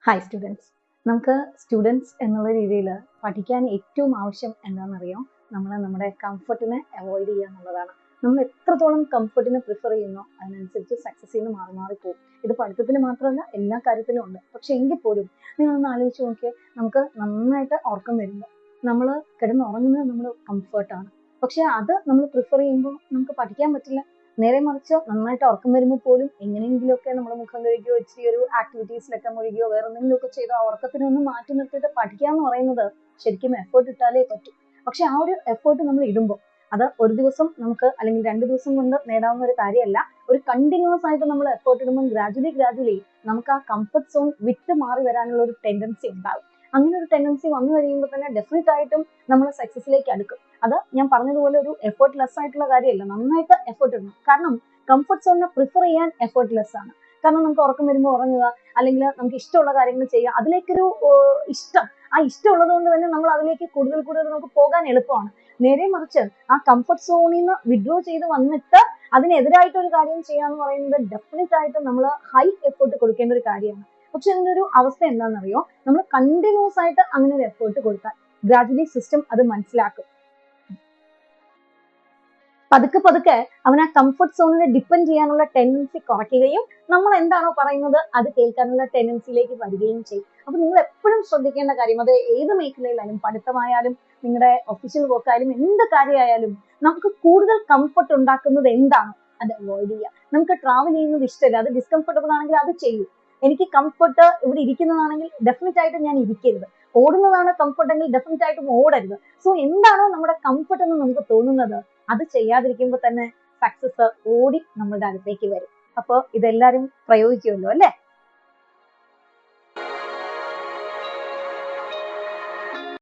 Hi students. നമുക്ക് students എന്നുള്ള രീതിയിൽ പഠിക്കാൻ ഏറ്റവും ആവശ്യം എന്താണെന്നറിയോ? നമ്മൾ നമ്മുടെ കംഫർട്ടിനെ അവോയ്ഡ് ചെയ്യുക എന്നുള്ളതാണ്. നമ്മൾ എത്രത്തോളം കംഫർട്ടിനെ പ്രിഫർ ചെയ്യുന്നോ അതിനനുസരിച്ച് സക്സസ്സിൽ നിന്ന് മാറി മാറി പോകും. ഇത് പഠിത്തത്തിൽ മാത്രമല്ല എല്ലാ കാര്യത്തിലും ഉണ്ട്. പക്ഷെ എങ്കിൽ പോലും നിങ്ങളൊന്ന് ആലോചിച്ച് നോക്കിയേ, നമുക്ക് നന്നായിട്ട് ഉറക്കം വരുമ്പോൾ നമ്മൾ കിടന്നുറങ്ങുന്നത് നമ്മൾ കംഫർട്ടാണ്. പക്ഷെ അത് നമ്മൾ പ്രിഫർ ചെയ്യുമ്പോൾ നമുക്ക് പഠിക്കാൻ പറ്റില്ല. നേരെ മറിച്ച് നന്നായിട്ട് ഉറക്കം വരുമ്പോൾ പോലും എങ്ങനെയെങ്കിലുമൊക്കെ നമ്മൾ മുഖം കഴുകിയോ ഇച്ചിരി ഒരു ആക്ടിവിറ്റീസിലൊക്കെ മുഴുകിയോ വേറെ എന്തെങ്കിലുമൊക്കെ ചെയ്തോ ആ ഉറക്കത്തിനൊന്ന് മാറ്റി നിർത്തിയിട്ട് പഠിക്കുക എന്ന് പറയുന്നത് ശരിക്കും എഫേർട്ട് ഇട്ടാലേ പറ്റൂ. പക്ഷെ ആ ഒരു എഫേർട്ട് നമ്മൾ ഇടുമ്പോൾ അത് ഒരു ദിവസം നമുക്ക് അല്ലെങ്കിൽ 2 ദിവസം കൊണ്ട് നേടാവുന്ന ഒരു കാര്യമല്ല. ഒരു കണ്ടിന്യൂസ് ആയിട്ട് നമ്മൾ എഫേർട്ട് ഇടുമ്പോൾ ഗ്രാജുവലി നമുക്ക് ആ കംഫർട്ട് സോൺ വിട്ട് മാറി വരാനുള്ള ഒരു ടെൻഡൻസി ഉണ്ടാകും. അങ്ങനെ ഒരു ടെൻഡൻസി വന്നു കഴിയുമ്പോൾ തന്നെ ഡെഫിനറ്റ് ആയിട്ടും നമ്മൾ സക്സസിലേക്ക് അടുക്കും. അത് ഞാൻ പറഞ്ഞതുപോലെ ഒരു എഫേർട്ട് ലെസ് ആയിട്ടുള്ള കാര്യമല്ല, നന്നായിട്ട് എഫേർട്ട് ഇടണം. കാരണം കംഫർട്ട് സോണിനെ പ്രിഫർ ചെയ്യാൻ എഫേർട്ട് ലെസ് ആണ്. കാരണം നമുക്ക് ഉറക്കം വരുമ്പോൾ ഉറങ്ങുക, അല്ലെങ്കിൽ നമുക്ക് ഇഷ്ടമുള്ള കാര്യങ്ങൾ ചെയ്യുക, അതിലേക്കൊരു ഇഷ്ടം, ആ ഇഷ്ടമുള്ളത് കൊണ്ട് തന്നെ നമ്മൾ അതിലേക്ക് കൂടുതൽ നമുക്ക് പോകാൻ എളുപ്പമാണ്. നേരെ മറിച്ച് ആ കംഫർട്ട് സോണിൽ നിന്ന് വിഡ്രോ ചെയ്ത് വന്നിട്ട് അതിനെതിരായിട്ട് ഒരു കാര്യം ചെയ്യാന്ന് പറയുന്നത് ഡെഫിനറ്റ് ആയിട്ട് നമ്മൾ ഹൈ എഫേർട്ട് കൊടുക്കേണ്ട ഒരു കാര്യമാണ്. പക്ഷെ അതിന്റെ ഒരു അവസ്ഥ എന്താണെന്നറിയോ? നമ്മൾ കണ്ടിന്യൂസ് ആയിട്ട് അങ്ങനെ ഒരു എഫേർട്ട് കൊടുത്താൽ ഗ്രാജുവലി സിസ്റ്റം അത് മനസ്സിലാക്കും. പതുക്കെ അവൻ ആ കംഫർട്ട് സോണിനെ ഡിപ്പെൻഡ് ചെയ്യാനുള്ള ടെൻഡൻസി കുറയ്ക്കുകയും നമ്മൾ എന്താണോ പറയുന്നത് അത് കേൾക്കാനുള്ള ടെൻഡൻസിയിലേക്ക് വരികയും ചെയ്യും. അപ്പൊ നിങ്ങൾ എപ്പോഴും ശ്രദ്ധിക്കേണ്ട കാര്യം, അത് ഏത് മേഖലയിലായാലും, പഠിത്തമായാലും നിങ്ങളുടെ ഒഫീഷ്യൽ വർക്ക് ആയാലും എന്ത് കാര്യമായാലും, നമുക്ക് കൂടുതൽ കംഫർട്ട് ഉണ്ടാക്കുന്നത് എന്താണോ അത് അവോയ്ഡ് ചെയ്യുക. നമുക്ക് ട്രാവൽ ചെയ്യുന്നത് ഇഷ്ടമില്ല, അത് ഡിസ്കംഫർട്ടബിൾ ആണെങ്കിൽ അത് ചെയ്യും. എനിക്ക് കംഫർട്ട് ഇവിടെ ഇരിക്കുന്നതാണെങ്കിൽ ഡെഫിനറ്റ് ആയിട്ട് ഞാൻ ഇരിക്കരുത്. ഓടുന്നതാണ് കംഫർട്ട് എങ്കിൽ ഡെഫിനറ്റ് ആയിട്ടും ഓടരുത്. സോ എന്താണോ നമ്മുടെ കംഫർട്ട് എന്ന് നമുക്ക് തോന്നുന്നത് അത് ചെയ്യാതിരിക്കുമ്പോൾ തന്നെ സക്സസ് ഓടി നമ്മുടെ അടുത്തേക്ക് വരും. അപ്പോൾ ഇതെല്ലാവരും പ്രയോഗിക്കുമല്ലോ അല്ലേ?